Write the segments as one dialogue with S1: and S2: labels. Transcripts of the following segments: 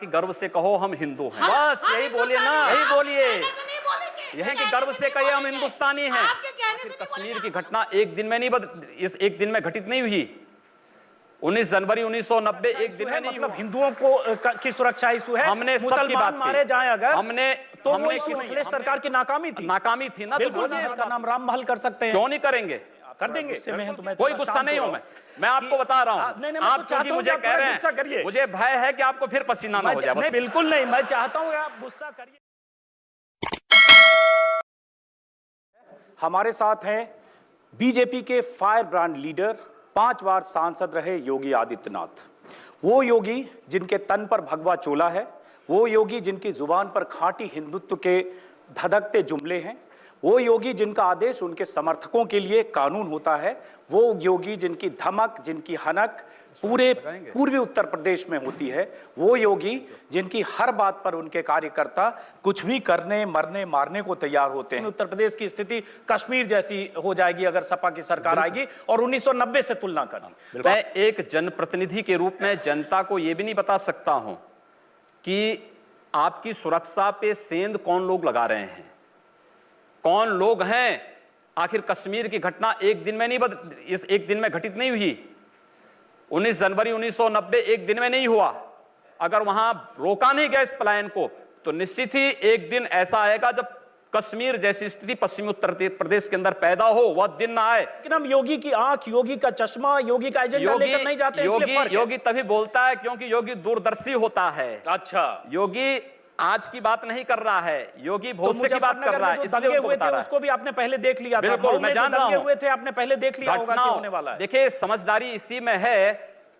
S1: कि गर्व से कहो हम हिंदू हैं। बस यही बोलिए ना, यही बोलिए, यही कि गर्व से कहिए हम हिंदुस्तानी हैं। कश्मीर की घटना एक दिन में नहीं इस एक दिन में घटित नहीं हुई। 19 जनवरी 1990 एक दिन में नहीं,
S2: मतलब हिंदुओं को की सुरक्षा इशू है।
S1: हमने सबकी बात
S2: मारे जाएं अगर
S1: हमने
S2: तो हमने अखिलेश सरकार की नाकामी थी
S1: ना, तो बोलिए
S2: इसका नाम राम महल कर सकते हैं।
S1: क्यों नहीं करेंगे,
S2: कर देंगे।
S1: कोई गुस्सा नहीं हूं मैं आपको बता रहा हूं। आप क्योंकि मुझे कह रहे हैं, मुझे भय है कि आपको फिर पसीना ना हो जाए।
S2: नहीं बिल्कुल नहीं, मैं चाहता हूं आप गुस्सा करिए। हमारे साथ हैं बीजेपी के फायर ब्रांड लीडर, 5 बार सांसद रहे योगी आदित्यनाथ। वो योगी जिनके तन पर भगवा चोला है, वो योगी जिनकी जुबान पर खांटी हिंदुत्व के धधकते जुमले हैं, वो योगी जिनका आदेश उनके समर्थकों के लिए कानून होता है, वो योगी जिनकी धमक, जिनकी हनक पूरे पूर्वी उत्तर प्रदेश में होती है, वो योगी जिनकी हर बात पर उनके कार्यकर्ता कुछ भी करने, मरने, मारने को तैयार होते हैं। उत्तर प्रदेश की स्थिति कश्मीर जैसी हो जाएगी अगर सपा की सरकार आएगी और 1990 से तुलना करें।
S1: मैं एक जनप्रतिनिधि के रूप में जनता को यह भी नहीं बता सकता हूं कि आपकी सुरक्षा पे सेंध कौन लोग लगा रहे हैं, कौन लोग हैं। आखिर कश्मीर की घटना एक दिन में नहीं इस एक दिन में घटित नहीं हुई। 19 जनवरी 1990 एक दिन में नहीं हुआ। अगर वहां रोका नहीं गया इस पलायन को, तो निश्चित ही एक दिन ऐसा आएगा जब कश्मीर जैसी स्थिति पश्चिमी उत्तर प्रदेश के अंदर पैदा हो, वह दिन ना आए।
S2: लेकिन हम योगी की आंख, योगी का चश्मा, योगी का एजेंडा लेकर नहीं जाते।
S1: योगी तभी बोलता है क्योंकि योगी दूरदर्शी होता है।
S2: अच्छा,
S1: योगी आज की बात नहीं कर रहा है, योगी भविष्य की बात कर रहा है।
S2: इसलिए हुए थे उसको भी आपने पहले देख लिया था।
S1: बिल्कुल, मैं जान रहा हूं।
S2: हुए थे, आपने पहले देख लिया होगा कि होने वाला है।
S1: देखिए, समझदारी इसी में है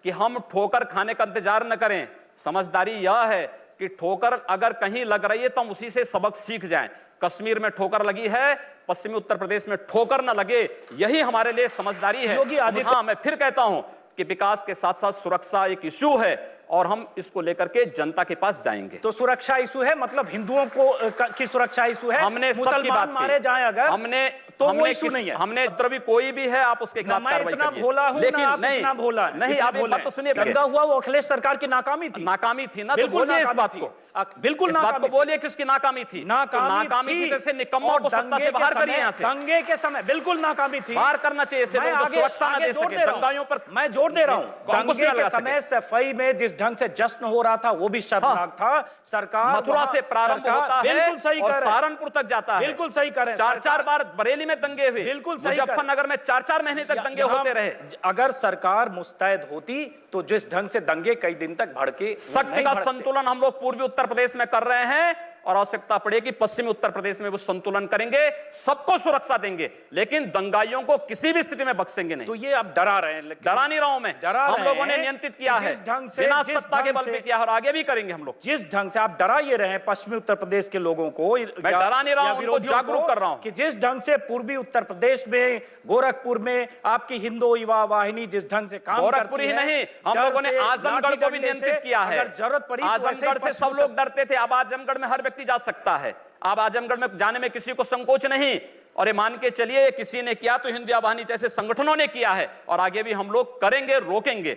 S1: कि हम ठोकर खाने का इंतजार न करें। समझदारी यह है कि ठोकर अगर कहीं लग रही है तो हम उसी से सबक सीख जाएं। कश्मीर में ठोकर लगी है, पश्चिमी उत्तर प्रदेश में ठोकर न लगे, यही हमारे लिए समझदारी है। हाँ, मैं फिर कहता हूं कि विकास के साथ साथ सुरक्षा एक इशू है और हम इसको लेकर के जनता के पास जाएंगे।
S2: तो सुरक्षा इशू है, मतलब हिंदुओं को की सुरक्षा इशू है।
S1: हमने सबकी बात
S2: मारे जाएं अगर
S1: हमने नहीं है। हमने कोई भी है आप उसके खिलाफ कार्रवाई करिए।
S2: भोला हूं,
S1: लेकिन
S2: नहीं
S1: आप बात तो सुनिए।
S2: दंगा हुआ वो अखिलेश सरकार की नाकामी थी ना, तो बोलिए इस बात को। बिल्कुल,
S1: इस बात को बोलिए कि उसकी नाकामी थी। नाकामी की वजह से निकम्मों को सत्ता से बाहर करिए यहाँ से।
S2: दंगे के समय बिल्कुल नाकामी थी,
S1: बाहर करना चाहिए। सुरक्षा न दे सके दंगाइयों पर।
S2: मैं जोर दे रहा हूँ, दंगे के समय सफाई में जिस ढंग से जश्न हो रहा था वो भी शर्मनाक था। सरकार
S1: मथुरा से प्रारंभ होता है और सहारनपुर तक जाता है।
S2: बिल्कुल सही करें।
S1: 4 बार बरेली में दंगे हुए,
S2: बिल्कुल सही।
S1: मुजफ्फरनगर में 4 महीने तक दंगे होते रहे।
S2: अगर सरकार मुस्तैद होती तो जिस ढंग से दंगे कई दिन तक भड़के,
S1: शक्ति का संतुलन हम लोग पूर्वी उत्तर प्रदेश में कर रहे हैं और आवश्यकता पड़ेगी पश्चिमी उत्तर प्रदेश में वो संतुलन करेंगे, सबको सुरक्षा देंगे, लेकिन दंगाइयों को किसी भी स्थिति में बख्शेंगे नहीं।
S2: तो ये आप डरा रहे हैं।
S1: डरा नहीं रहा हूं मैं, हम लोगों ने नियंत्रित किया है, बिना सत्ता के बल पे किया और आगे भी करेंगे हम लोग।
S2: जिस ढंग से आप डरा ये रहे हैं पश्चिमी उत्तर प्रदेश के लोगों को,
S1: मैं डरा नहीं रहा हूं, उनको जागरूक कर रहा हूं
S2: कि जिस ढंग से पूर्वी उत्तर प्रदेश में गोरखपुर में आपकी हिंदू युवा वाहिनी जिस ढंग से काम
S1: गोरखपुर ही नहीं, हम लोगों ने आजमगढ़ को भी नियंत्रित किया है।
S2: अगर जरूरत पड़ी
S1: आजमगढ़ से सब लोग डरते थे, अब आजमगढ़ में हर व्यक्ति जा सकता है। अब आजमगढ़ में जाने में किसी को संकोच नहीं। और ये मान के चलिए, किसी ने किया तो हिंदू वाहिनी जैसे संगठनों ने किया है और आगे भी हम लोग करेंगे, रोकेंगे।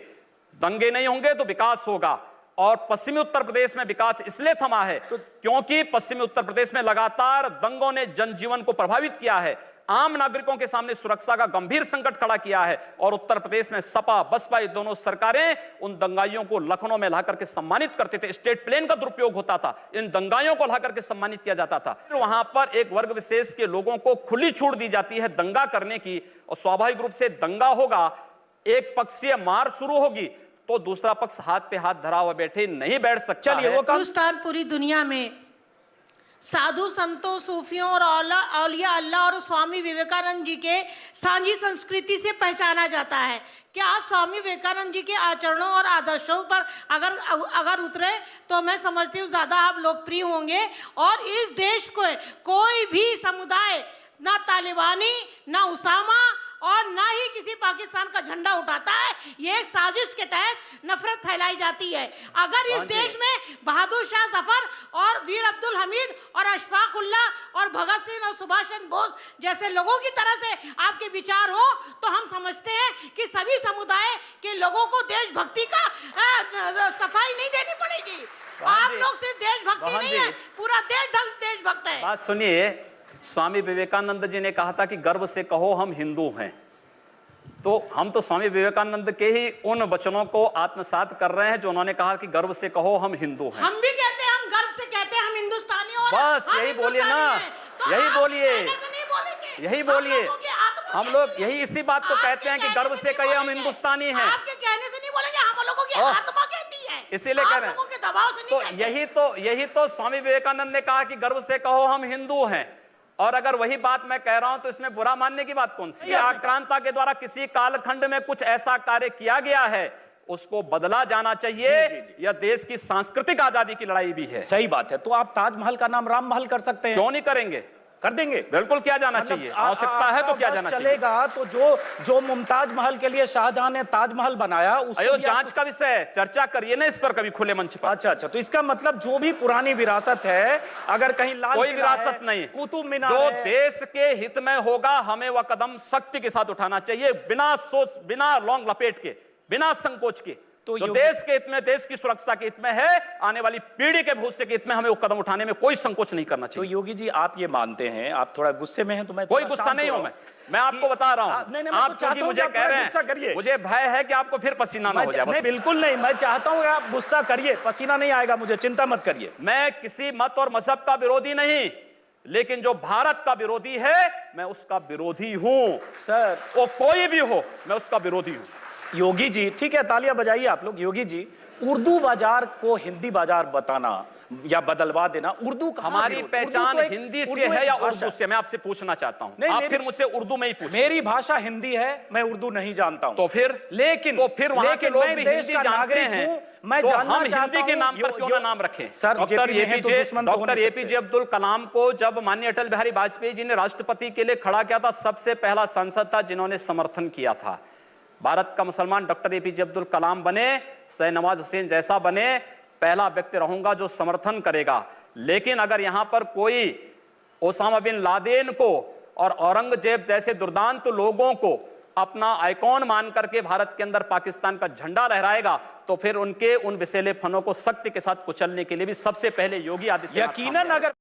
S1: दंगे नहीं होंगे तो विकास होगा। और पश्चिमी उत्तर प्रदेश में विकास इसलिए थमा है क्योंकि पश्चिमी उत्तर प्रदेश में लगातार दंगों ने जनजीवन को प्रभावित किया है, आम नागरिकों के सामने सुरक्षा का गंभीर संकट खड़ा किया है। और उत्तर प्रदेश में सपा बसपा ये दोनों सरकारें उन दंगाइयों को लखनऊ में लाकर के सम्मानित करते थे। स्टेट प्लेन का दुरुपयोग होता था, इन दंगाइयों को लाकर के सम्मानित किया जाता था। फिर वहां पर एक वर्ग विशेष के लोगों को खुली छूट दी जाती है दंगा करने की, और स्वाभाविक रूप से दंगा होगा, एक पक्षीय मार शुरू होगी तो दूसरा पक्ष हाथ पे हाथ धरा हुआ बैठे नहीं बैठ सकता।
S3: चलिए, वो हिंदुस्तान पूरी दुनिया में साधु संतों, सूफियों और औलिया अल्लाह और स्वामी विवेकानंद जी के सांझी संस्कृति से पहचाना जाता है। क्या आप स्वामी विवेकानंद जी के आचरणों और आदर्शों पर अगर उतरे तो मैं समझती हूँ ज़्यादा आप लोकप्रिय होंगे और इस देश को कोई भी समुदाय, ना तालिबानी, ना उसामा और ना ही किसी पाकिस्तान का झंडा उठाता है। ये एक साजिश के तहत नफरत फैलाई जाती है। अगर इस देश में बहादुर शाह जफर और वीर अब्दुल हमीद और अशफाक उल्लाह और भगत सिंह और सुभाष चंद्र बोस जैसे लोगों की तरह से आपके विचार हो, तो हम समझते हैं कि सभी समुदाय के लोगों को देशभक्ति का सफाई नहीं देनी पड़ेगी। आप लोग सिर्फ देशभक्ति नहीं है, पूरा देशभक्त है।
S1: बात सुनिए, स्वामी विवेकानंद जी ने कहा था कि गर्व से कहो हम हिंदू हैं। तो हम तो स्वामी विवेकानंद के ही उन वचनों को आत्मसात कर रहे हैं जो उन्होंने कहा कि गर्व से कहो हम हिंदू हैं।
S3: हम भी कहते हैं, हम गर्व से कहते हैं हम हिंदुस्तानी। और
S1: बस यही बोलिए ना, यही बोलिए, यही बोलिए। हम लोग यही इसी बात को कहते हैं कि गर्व से कहिए हम हिंदुस्तानी हैं।
S3: आपके कहने से नहीं बोलेंगे, हम लोगों की आत्मा कहती है,
S1: इसीलिए कह रहे हैं।
S3: के दबाव से नहीं
S1: तो यही तो स्वामी विवेकानंद ने कहा कि गर्व से कहो हम हिंदू हैं। और अगर वही बात मैं कह रहा हूं तो इसमें बुरा मानने की बात कौन सी? आक्रांता के द्वारा किसी कालखंड में कुछ ऐसा कार्य किया गया है, उसको बदला जाना चाहिए।
S2: जी।
S1: यह देश की सांस्कृतिक आजादी की लड़ाई भी है।
S2: सही बात है। तो आप ताजमहल का नाम राम महल कर सकते हैं।
S1: क्यों नहीं करेंगे?
S2: कर देंगे,
S1: बिल्कुल किया जाना चाहिए। आवश्यकता है तो किया जाना चाहिए।
S2: चलेगा तो जो मुमताज महल के लिए शाहजहां ने ताजमहल बनाया, उसको
S1: जांच का विषय है, चर्चा करिए ना इस पर कभी खुले मंच पर।
S2: अच्छा, तो इसका मतलब जो भी पुरानी विरासत है, अगर कहीं लाल
S1: कोई विरासत नहीं,
S2: कुतुब मीनार
S1: जो
S2: है,
S1: देश के हित में होगा हमें वह कदम सख्ती के साथ उठाना चाहिए, बिना सोच, बिना लौंग लपेट के, बिना संकोच के। तो जो देश के हित में, देश की सुरक्षा के हित में है, आने वाली पीढ़ी के भविष्य के हित में हमें वो कदम उठाने में कोई संकोच नहीं करना चाहिए।
S2: तो योगी जी, आप ये मानते हैं, आप थोड़ा गुस्से में हैं, तो मैं
S1: कोई गुस्सा नहीं हूं। मैं आपको बता रहा हूं, आप क्योंकि मुझे कह रहे हैं, मुझे भय है कि आपको फिर पसीना ना हो जाए।
S2: नहीं, बिल्कुल नहीं, मैं चाहता हूं आप गुस्सा करिए, पसीना नहीं आएगा मुझे, चिंता मत करिए।
S1: मैं किसी मत और मजहब का विरोधी नहीं, लेकिन जो भारत का विरोधी है मैं उसका विरोधी हूं।
S2: सर,
S1: वो कोई भी हो, मैं उसका विरोधी हूं।
S2: योगी जी, ठीक है, तालियां बजाइए आप लोग। योगी जी, उर्दू बाजार को हिंदी बाजार बताना या बदलवा देना, उर्दू का
S1: हमारी पहचान हिंदी से है या उर्दू से? मैं आपसे पूछना चाहता हूं। आप फिर मुझसे उर्दू में ही पूछिए।
S2: मेरी भाषा हिंदी है, मैं उर्दू नहीं जानता हूं।
S1: तो फिर
S2: वहां
S1: के लोग भी हिंदी जानते हैं, तो हम हिंदी के नाम पर क्यों ना नाम रखें? डॉक्टर एपीजे अब्दुल कलाम को जब माननीय अटल बिहारी वाजपेयी जी ने राष्ट्रपति के लिए खड़ा किया था, सबसे पहला सांसद था जिन्होंने समर्थन किया था। भारत का मुसलमान डॉक्टर एपीजे अब्दुल कलाम बने, शाहनवाज हुसैन जैसा बने, पहला व्यक्ति रहूंगा जो समर्थन करेगा। लेकिन अगर यहां पर कोई ओसामा बिन लादेन को और औरंगजेब जैसे दुर्दांत लोगों को अपना आइकॉन मान करके भारत के अंदर पाकिस्तान का झंडा लहराएगा, तो फिर उनके उन विषैले फनों को सख्ती के साथ कुचलने के लिए भी सबसे पहले योगी आदित्यनाथ
S2: यकीनन अगर